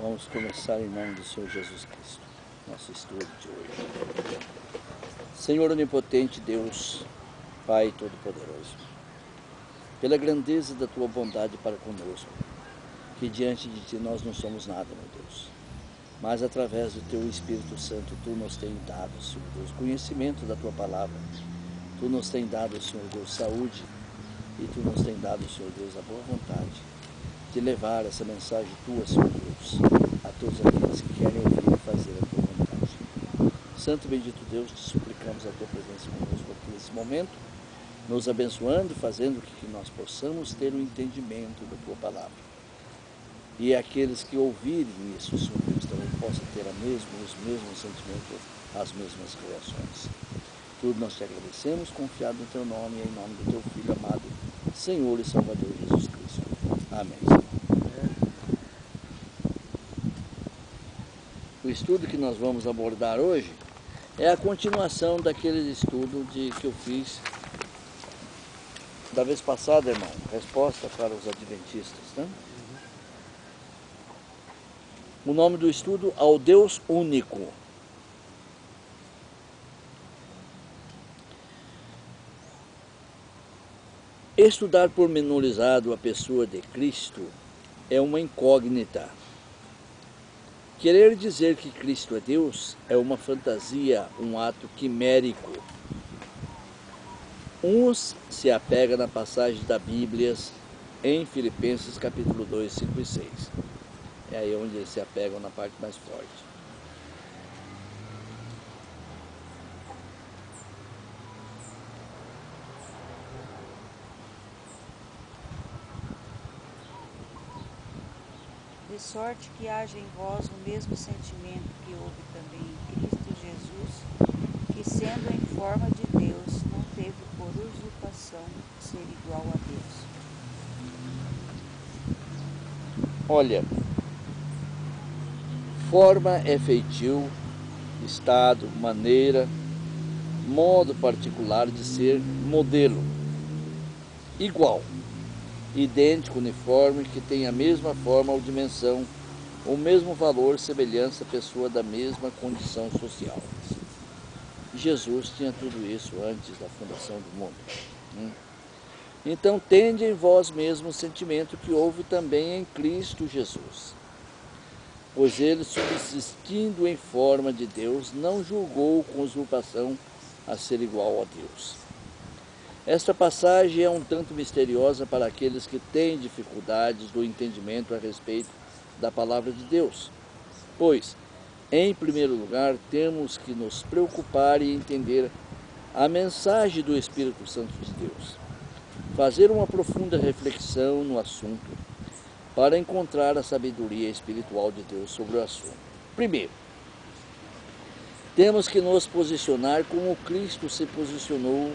Vamos começar em nome do Senhor Jesus Cristo, nosso estudo de hoje. Senhor onipotente, Deus, Pai Todo-Poderoso, pela grandeza da Tua bondade para conosco, que diante de Ti nós não somos nada, meu Deus, mas através do Teu Espírito Santo Tu nos tem dado, Senhor Deus, conhecimento da Tua Palavra, Tu nos tem dado, Senhor Deus, saúde, e Tu nos tem dado, Senhor Deus, a boa vontade de levar essa mensagem Tua, Senhor Deus, a todos aqueles que querem ouvir e fazer a Tua vontade. Santo e bendito Deus, te suplicamos a Tua presença conosco aqui nesse momento, nos abençoando, fazendo que nós possamos ter o entendimento da Tua Palavra. E aqueles que ouvirem isso, Senhor Deus, também possam ter os mesmos sentimentos, as mesmas reações. Tudo nós te agradecemos, confiado no Teu nome e em nome do Teu Filho amado, Senhor e Salvador Jesus Cristo. Amém. O estudo que nós vamos abordar hoje é a continuação daquele estudo que eu fiz da vez passada, irmão. Resposta para os adventistas, né? O nome do estudo, Ao Deus Único. Estudar pormenorizado a pessoa de Cristo é uma incógnita. Querer dizer que Cristo é Deus é uma fantasia, um ato quimérico. Uns se apegam na passagem da Bíblia em Filipenses capítulo 2, 5 e 6. É aí onde eles se apegam na parte mais forte. De sorte que haja em vós o mesmo sentimento que houve também em Cristo Jesus, que sendo em forma de Deus, não teve por usurpação ser igual a Deus. Olha, forma é feitio, estado, maneira, modo particular de ser, modelo, igual, idêntico, uniforme, que tem a mesma forma ou dimensão, o mesmo valor, semelhança, pessoa da mesma condição social. Jesus tinha tudo isso antes da fundação do mundo. Então, tende em vós mesmo o sentimento que houve também em Cristo Jesus. Pois ele, subsistindo em forma de Deus, não julgou com usurpação a ser igual a Deus. Esta passagem é um tanto misteriosa para aqueles que têm dificuldades do entendimento a respeito da palavra de Deus. Pois, em primeiro lugar, temos que nos preocupar e entender a mensagem do Espírito Santo de Deus. Fazer uma profunda reflexão no assunto para encontrar a sabedoria espiritual de Deus sobre o assunto. Primeiro, temos que nos posicionar como Cristo se posicionou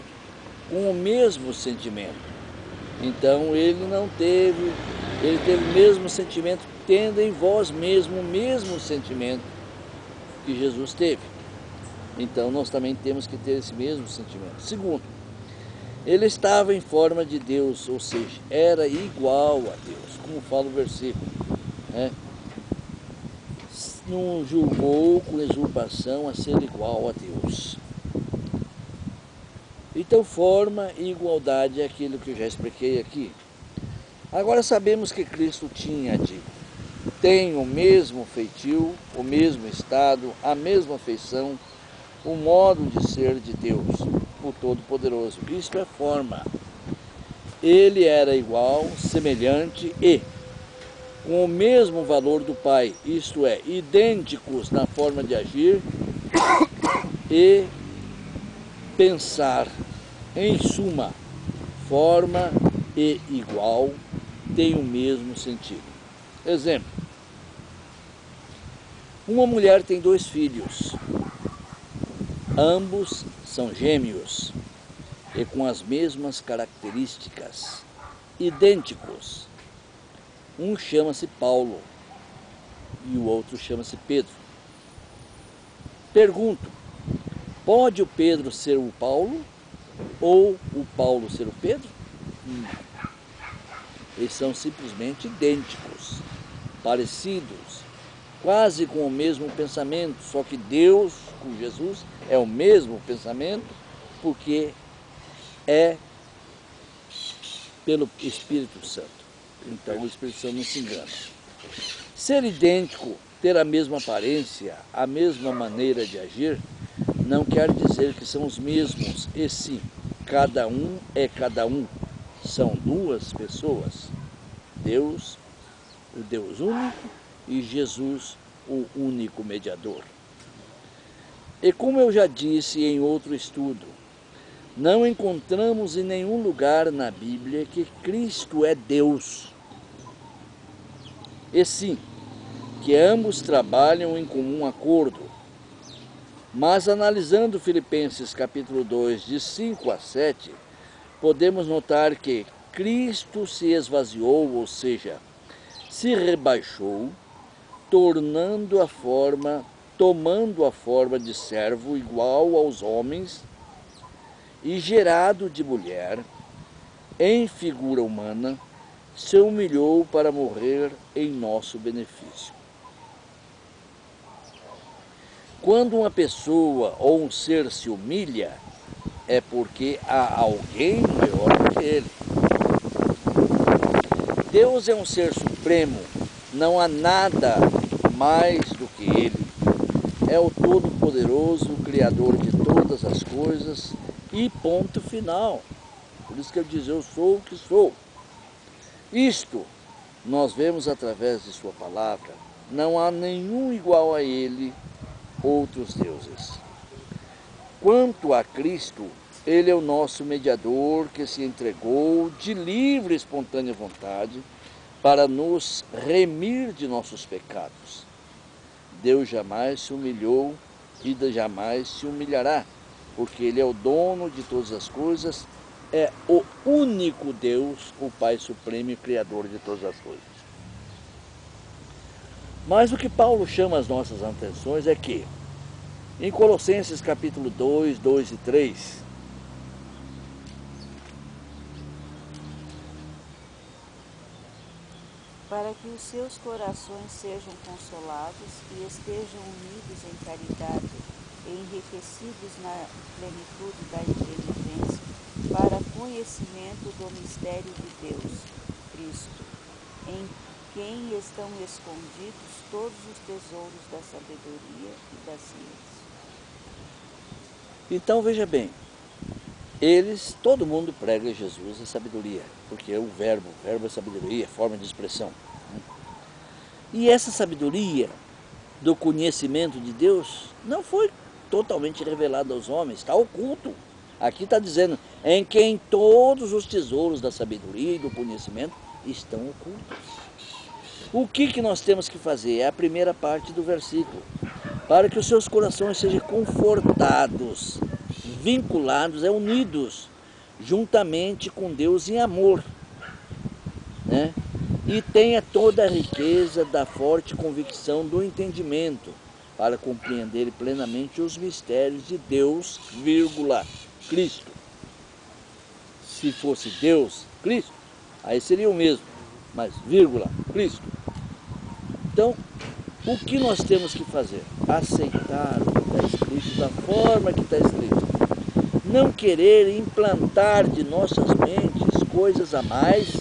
com o mesmo sentimento. Então ele teve o mesmo sentimento, tendo em vós mesmo o mesmo sentimento que Jesus teve. Então nós também temos que ter esse mesmo sentimento. Segundo, ele estava em forma de Deus, ou seja, era igual a Deus, como fala o versículo, né? Não julgou com usurpação a ser igual a Deus. Então, forma e igualdade é aquilo que eu já expliquei aqui. Agora sabemos que Cristo tem o mesmo feitio, o mesmo estado, a mesma feição, o modo de ser de Deus, o Todo-Poderoso. Isto é forma. Ele era igual, semelhante e com o mesmo valor do Pai, isto é, idênticos na forma de agir e pensar. Em suma, forma e igual têm o mesmo sentido. Exemplo: uma mulher tem 2 filhos, ambos são gêmeos e com as mesmas características, idênticos. Um chama-se Paulo e o outro chama-se Pedro. Pergunto: pode o Pedro ser o Paulo ou o Paulo ser o Pedro? Eles são simplesmente idênticos, parecidos, quase com o mesmo pensamento, só que Deus, com Jesus, é o mesmo pensamento, porque é pelo Espírito Santo. Então o Espírito Santo não se engana. Ser idêntico, ter a mesma aparência, a mesma maneira de agir, não quer dizer que são os mesmos, e sim, cada um é cada um. São duas pessoas, Deus, o Deus único, e Jesus, o único mediador. E como eu já disse em outro estudo, não encontramos em nenhum lugar na Bíblia que Cristo é Deus. E sim, que ambos trabalham em comum acordo. Mas analisando Filipenses capítulo 2, de 5 a 7, podemos notar que Cristo se esvaziou, ou seja, se rebaixou, tomando a forma de servo igual aos homens, e gerado de mulher, em figura humana, se humilhou para morrer em nosso benefício. Quando uma pessoa ou um ser se humilha, é porque há alguém maior do que ele. Deus é um ser supremo, não há nada mais do que ele. É o Todo-Poderoso, o Criador de todas as coisas e ponto final. Por isso que ele diz, eu sou o que sou. Isto nós vemos através de sua palavra. Não há nenhum igual a ele, outros deuses. Quanto a Cristo, ele é o nosso mediador que se entregou de livre e espontânea vontade para nos remir de nossos pecados. Deus jamais se humilhou e jamais se humilhará, porque ele é o dono de todas as coisas, é o único Deus, o Pai Supremo e Criador de todas as coisas. Mas o que Paulo chama as nossas atenções é que, em Colossenses capítulo 2, 2 e 3, para que os seus corações sejam consolados e estejam unidos em caridade e enriquecidos na plenitude da inteligência, para conhecimento do mistério de Deus, Cristo, em quem estão escondidos todos os tesouros da sabedoria e da ciência. então veja bem, todo mundo prega Jesus a sabedoria, porque é o verbo é sabedoria, forma de expressão. E essa sabedoria do conhecimento de Deus não foi totalmente revelada aos homens, está oculto. Aqui está dizendo, em quem todos os tesouros da sabedoria e do conhecimento estão ocultos. O que nós temos que fazer? É a primeira parte do versículo. Para que os seus corações sejam confortados, vinculados, unidos, juntamente com Deus em amor, né? E tenha toda a riqueza da forte convicção do entendimento, para compreender plenamente os mistérios de Deus, vírgula, Cristo. Se fosse Deus, Cristo, aí seria o mesmo, mas vírgula, Cristo. Então, o que nós temos que fazer? Aceitar o que está escrito da forma que está escrito. Não querer implantar de nossas mentes coisas a mais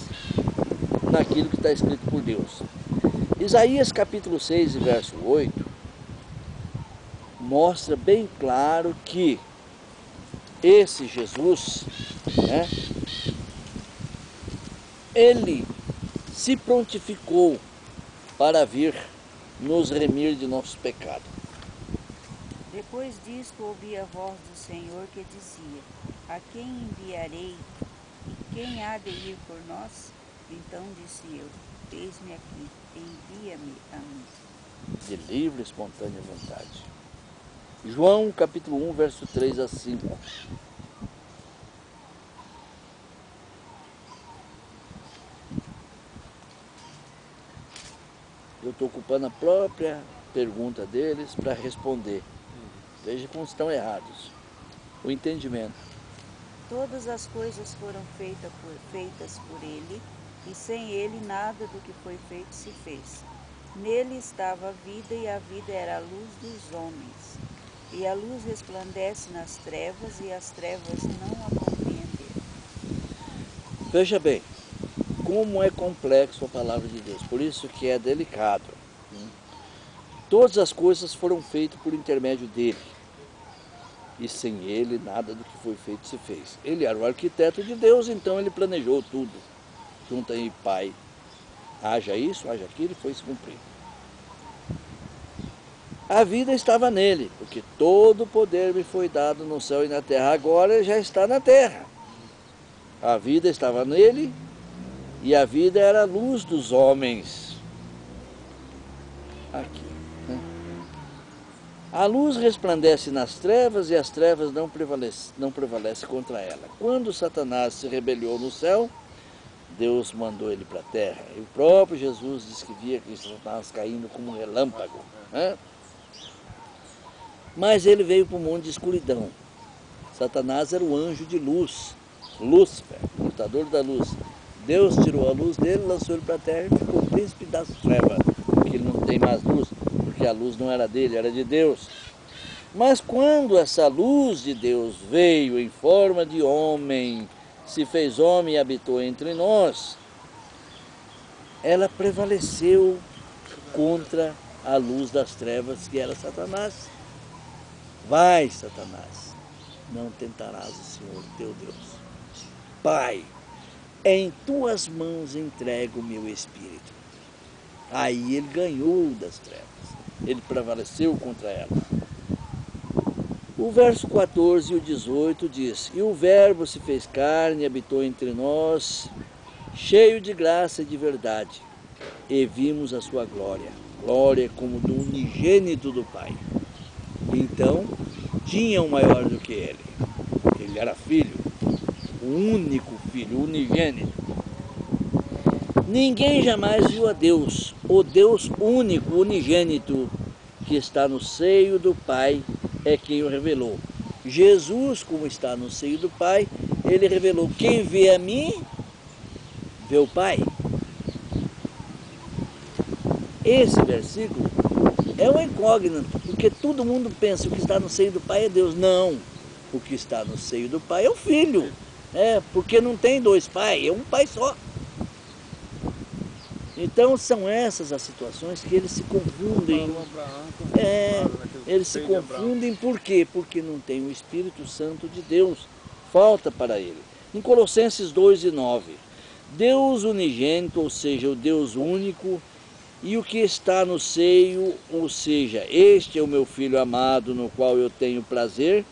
naquilo que está escrito por Deus. Isaías capítulo 6 e verso 8 mostra bem claro que esse Jesus, né, ele se prontificou para vir nos remir de nossos pecados. Depois disto ouvi a voz do Senhor que dizia, a quem enviarei e quem há de ir por nós? Então disse eu, eis-me aqui, envia-me a mim. De livre e espontânea vontade. João capítulo 1, verso 3 a 5. Eu estou ocupando a própria pergunta deles para responder. Veja como estão errados. O entendimento. Todas as coisas foram feitas por ele, e sem ele nada do que foi feito se fez. Nele estava a vida, e a vida era a luz dos homens. E a luz resplandece nas trevas, e as trevas não a compreenderam. Veja bem, como é complexo a palavra de Deus, por isso que é delicado. Todas as coisas foram feitas por intermédio dele. E sem ele, nada do que foi feito se fez. Ele era o arquiteto de Deus, então ele planejou tudo. Junto aí, Pai, haja isso, haja aquilo, e foi se cumprindo. A vida estava nele, porque todo o poder me foi dado no céu e na terra. Agora já está na terra. A vida estava nele, e a vida era a luz dos homens. Aqui. A luz resplandece nas trevas, e as trevas não prevalecem contra ela. Quando Satanás se rebelou no céu, Deus mandou ele para a terra. E o próprio Jesus disse que via que Satanás caindo como um relâmpago. Mas ele veio para um mundo de escuridão. Satanás era o anjo de luz, Lúcifer, portador da luz. Deus tirou a luz dele, lançou ele para a terra e ficou príncipe das trevas, porque ele não tem mais luz, porque a luz não era dele, era de Deus. Mas quando essa luz de Deus veio em forma de homem, se fez homem e habitou entre nós, ela prevaleceu contra a luz das trevas, que era Satanás. Vai, Satanás, não tentarás o Senhor teu Deus. Pai, em tuas mãos entrego o meu espírito. Aí ele ganhou das trevas, ele prevaleceu contra ela. O verso 14 e o 18 diz: E o verbo se fez carne e habitou entre nós, cheio de graça e de verdade, e vimos a sua glória, glória como do unigênito do Pai. Então, tinha um maior do que ele. Ele era filho, o único filho, unigênito. Ninguém jamais viu a Deus, o Deus único, unigênito, que está no seio do Pai, é quem o revelou. Jesus, como está no seio do Pai, ele revelou: quem vê a mim, vê o Pai. Esse versículo é uma incógnita, porque todo mundo pensa que o que está no seio do Pai é Deus. Não, o que está no seio do Pai é o Filho. Porque não tem dois pais, é um pai só. Então são essas as situações que eles se confundem. Eles se confundem por quê? Porque não tem o Espírito Santo de Deus, falta para ele. Em Colossenses 2:9, Deus unigênito, ou seja, o Deus único, e o que está no seio, ou seja, este é o meu Filho amado, no qual eu tenho prazer,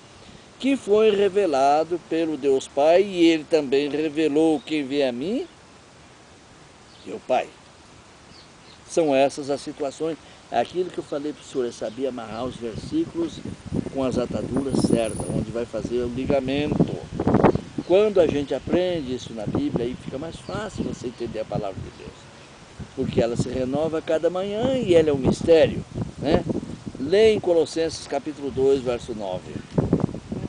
que foi revelado pelo Deus Pai, e ele também revelou: quem vê a mim, vê o Pai. São essas as situações. Aquilo que eu falei para o senhor, é saber amarrar os versículos com as ataduras certas, onde vai fazer o ligamento. Quando a gente aprende isso na Bíblia, aí fica mais fácil você entender a palavra de Deus, porque ela se renova a cada manhã e ela é um mistério, né? Lê em Colossenses capítulo 2, verso 9.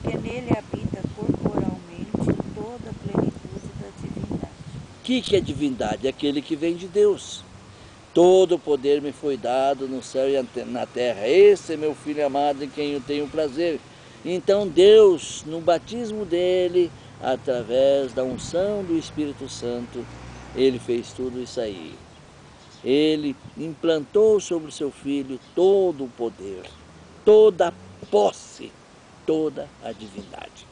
Porque nele habita corporalmente toda a plenitude da divindade. O que é divindade? É aquele que vem de Deus. Todo o poder me foi dado no céu e na terra. Esse é meu Filho amado, em quem eu tenho prazer. Então Deus, no batismo dele, através da unção do Espírito Santo, ele fez tudo isso aí. Ele implantou sobre o seu Filho todo o poder, toda a posse, toda a divindade.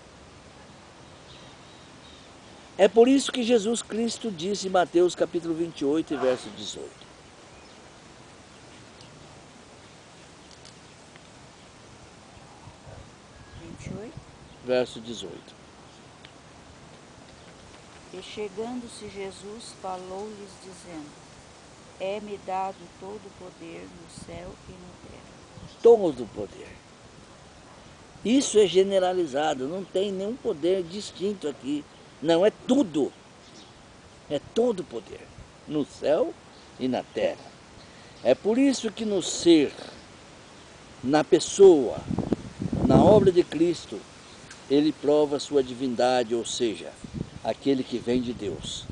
É por isso que Jesus Cristo disse em Mateus capítulo 28, verso 18. Verso 18. E chegando-se Jesus, falou-lhes dizendo: É-me dado todo o poder no céu e na terra. Todo o poder. Isso é generalizado, não tem nenhum poder distinto aqui. Não, é tudo. É todo o poder, no céu e na terra. É por isso que no ser, na pessoa, na obra de Cristo, ele prova sua divindade, ou seja, aquele que vem de Deus.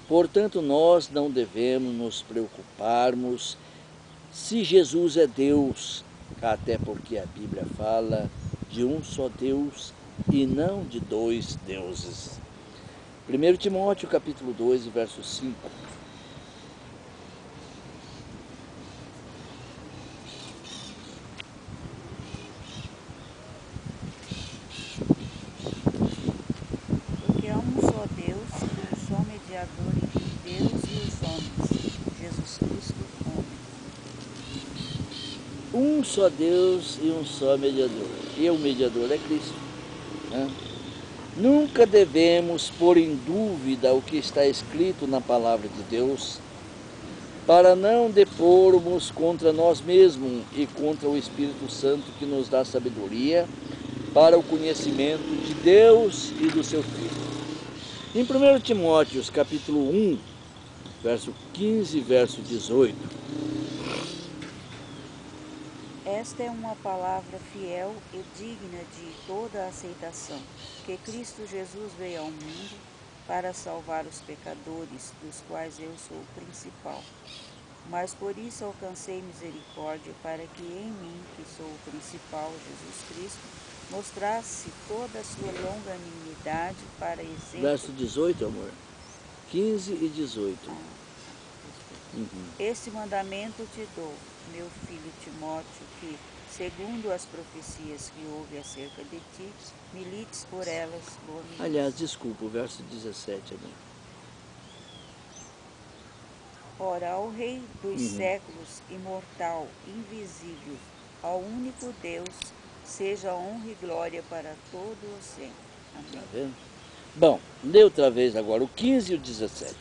Portanto, nós não devemos nos preocuparmos Se Jesus é Deus, até porque a Bíblia fala de um só Deus e não de dois deuses. 1 Timóteo capítulo 2, verso 5. Porque há um só Deus e um só mediador entre Deus e os homens, Jesus Cristo, homem. Um só Deus e um só mediador. E o mediador é Cristo, né? Nunca devemos pôr em dúvida o que está escrito na palavra de Deus, para não depormos contra nós mesmos e contra o Espírito Santo que nos dá sabedoria para o conhecimento de Deus e do seu Filho. Em 1 Timóteo capítulo 1, verso 15 e verso 18. Esta é uma palavra fiel e digna de toda aceitação, que Cristo Jesus veio ao mundo para salvar os pecadores, dos quais eu sou o principal. Mas por isso alcancei misericórdia, para que em mim, que sou o principal, Jesus Cristo, mostrasse toda a sua longanimidade para exemplo. Verso 18, amor. 15 e 18. Este mandamento te dou, meu filho Timóteo, que, segundo as profecias que houve acerca de ti, milites por elas boamente. Aliás, desculpa, o verso 17, amor. Ora, ao Rei dos séculos, imortal, invisível, ao único Deus, seja honra e glória para todo o sempre. Amém. Tá vendo? Bom, lê outra vez agora o 15 e o 17.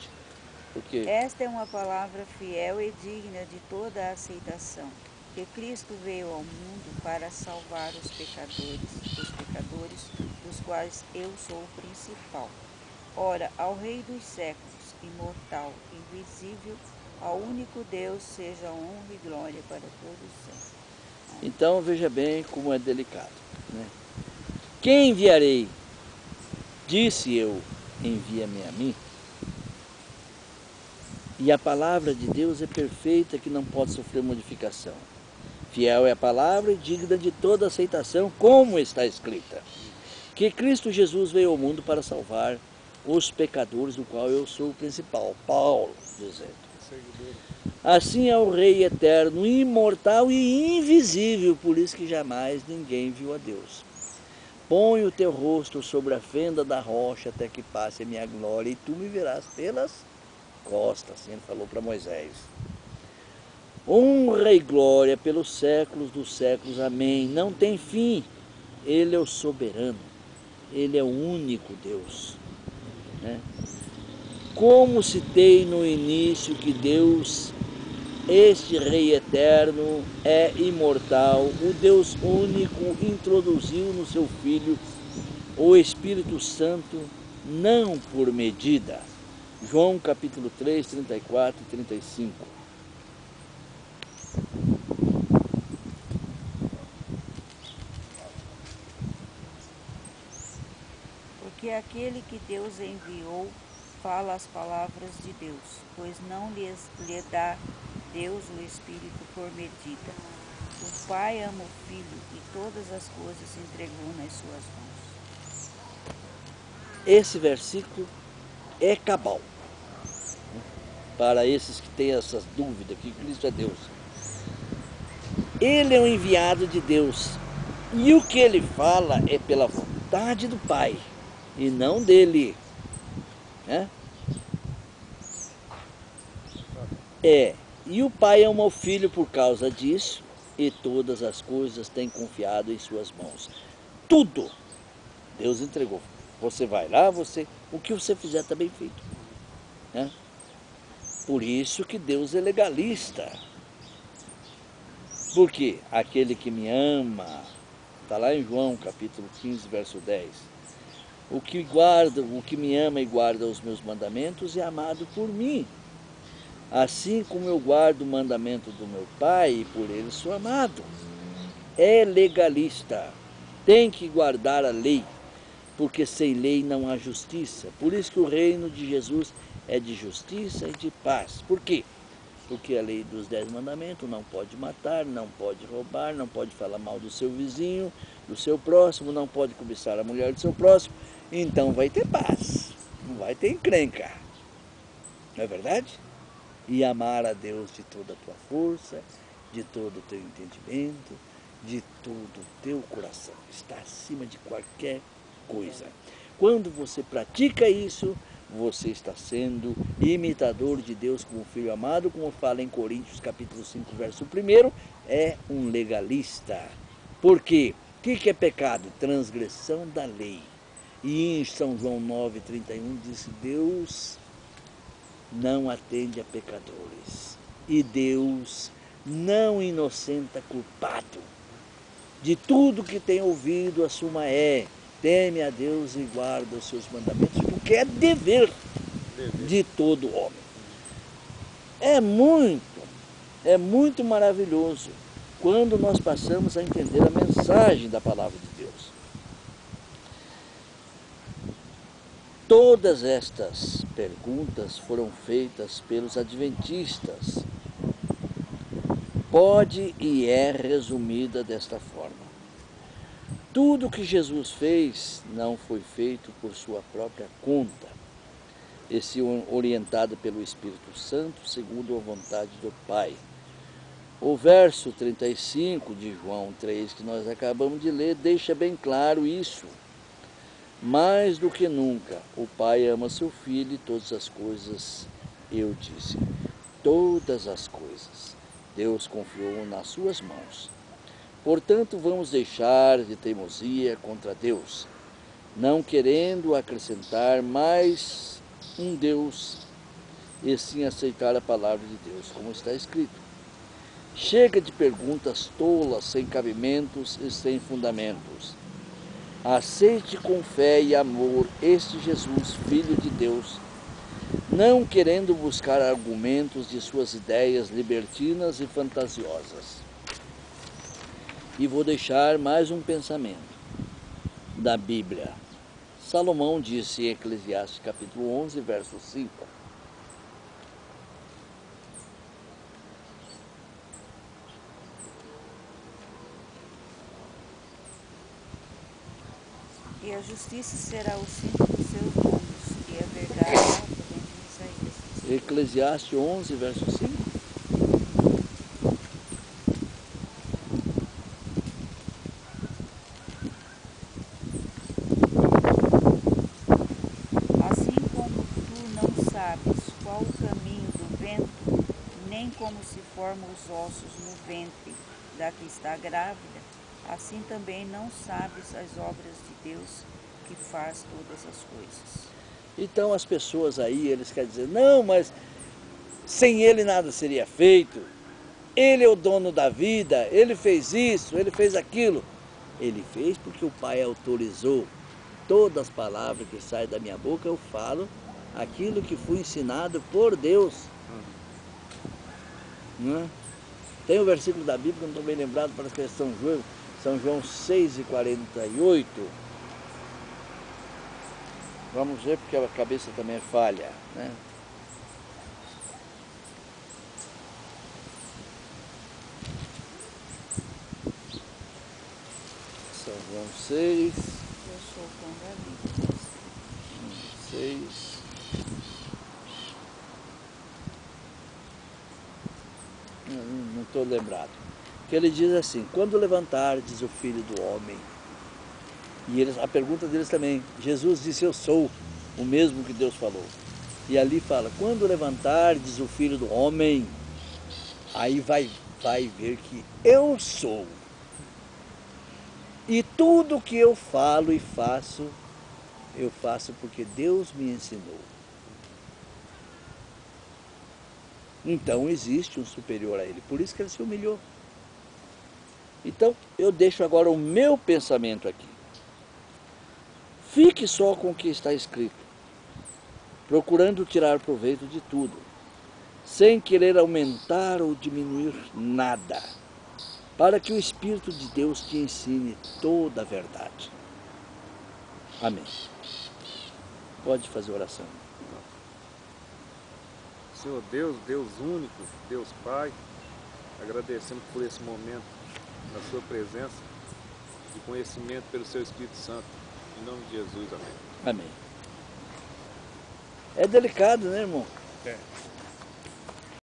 Porque Esta é uma palavra fiel e digna de toda a aceitação, que Cristo veio ao mundo para salvar os pecadores, dos quais eu sou o principal. Ora, ao Rei dos séculos, imortal, invisível, ao único Deus, seja honra e glória para todos sempre. então veja bem como é delicado, né? Quem enviarei? Disse eu, envia-me a mim. E a palavra de Deus é perfeita, que não pode sofrer modificação. Fiel é a palavra e digna de toda aceitação, como está escrita. Que Cristo Jesus veio ao mundo para salvar os pecadores, do qual eu sou o principal. Paulo dizendo. Assim é o Rei eterno, imortal e invisível, por isso que jamais ninguém viu a Deus. Põe o teu rosto sobre a fenda da rocha até que passe a minha glória, e tu me verás pelas costas, assim ele falou para Moisés. Honra e glória pelos séculos dos séculos, amém. Não tem fim, ele é o soberano, ele é o único Deus, né? Como citei no início que Deus, este Rei eterno, é imortal, o Deus único introduziu no seu Filho o Espírito Santo, não por medida. João capítulo 3, 34 e 35. Porque aquele que Deus enviou fala as palavras de Deus, pois não lhe dá Deus o Espírito por medida. O Pai ama o Filho e todas as coisas entregou nas suas mãos. Esse versículo é cabal para esses que têm essas dúvidas que Cristo é Deus. Ele é o enviado de Deus, e o que ele fala é pela vontade do Pai e não dele, né? E o Pai ama o Filho por causa disso, e todas as coisas têm confiado em suas mãos. Tudo Deus entregou. Você vai lá, o que você fizer está bem feito, né? Por isso que Deus é legalista. Porque aquele que me ama, está lá em João capítulo 15, verso 10. O que me ama e guarda os meus mandamentos é amado por mim. Assim como eu guardo o mandamento do meu Pai, e por ele sou amado. É legalista. Tem que guardar a lei, porque sem lei não há justiça. Por isso que o reino de Jesus é de justiça e de paz. Por quê? Porque a lei dos 10 mandamentos: não pode matar, não pode roubar, não pode falar mal do seu vizinho, do seu próximo, não pode cobiçar a mulher do seu próximo. Então vai ter paz, não vai ter encrenca. Não é verdade? E amar a Deus de toda a tua força, de todo o teu entendimento, de todo o teu coração. Está acima de qualquer coisa. Quando você pratica isso, você está sendo imitador de Deus como filho amado, como fala em Coríntios capítulo 5, verso 1, é um legalista. Por quê? O que é pecado? Transgressão da lei. E em São João 9,31 diz: Deus não atende a pecadores, e Deus não inocenta culpado. De tudo que tem ouvido, a suma é: teme a Deus e guarda os seus mandamentos, porque é dever de todo homem. É muito maravilhoso quando nós passamos a entender a mensagem da palavra de Deus. Todas estas perguntas foram feitas pelos adventistas. Pode e é resumida desta forma: tudo que Jesus fez não foi feito por sua própria conta, e sim orientado pelo Espírito Santo, segundo a vontade do Pai. O verso 35 de João 3, que nós acabamos de ler, deixa bem claro isso. Mais do que nunca, o Pai ama seu Filho, e todas as coisas, eu disse, todas as coisas, Deus confiou nas suas mãos. Portanto, vamos deixar de teimosia contra Deus, não querendo acrescentar mais um Deus, e sim aceitar a palavra de Deus, como está escrito. Chega de perguntas tolas, sem cabimentos e sem fundamentos. Aceite com fé e amor este Jesus, Filho de Deus, não querendo buscar argumentos de suas ideias libertinas e fantasiosas. E vou deixar mais um pensamento da Bíblia. Salomão disse em Eclesiastes capítulo 11, verso 5. E a justiça será o cinto dos seus lombos, e a verdade a corrente de Isaías. Eclesiastes 11, verso 5. Assim como tu não sabes qual o caminho do vento, nem como se formam os ossos no ventre da que está grávida, assim também não sabes as obras de Deus, que faz todas as coisas. Então as pessoas aí, eles querem dizer: não, mas sem ele nada seria feito. Ele é o dono da vida, ele fez isso, ele fez aquilo. Ele fez porque o Pai autorizou. Todas as palavras que saem da minha boca, eu falo aquilo que fui ensinado por Deus. Não é? Tem um versículo da Bíblia, que eu não estou bem lembrado, parece que é São João 6,48. Vamos ver, porque a cabeça também é falha, né? São João 6. Eu sou o pão da vida. 6. Não estou lembrado. Que ele diz assim: quando levantardes o Filho do Homem. E a pergunta deles também: Jesus disse: eu sou o mesmo que Deus falou. E ali fala: quando levantardes o Filho do Homem, aí vai ver que eu sou. E tudo que eu falo e faço, eu faço porque Deus me ensinou. Então existe um superior a ele, por isso que ele se humilhou. Então eu deixo agora o meu pensamento aqui. Fique só com o que está escrito, procurando tirar proveito de tudo, sem querer aumentar ou diminuir nada, para que o Espírito de Deus te ensine toda a verdade. Amém. Pode fazer oração. Senhor Deus, Deus único, Deus Pai, agradecemos por esse momento na sua presença e conhecimento pelo seu Espírito Santo. Em nome de Jesus, amém. Amém. É delicado, né, irmão? É.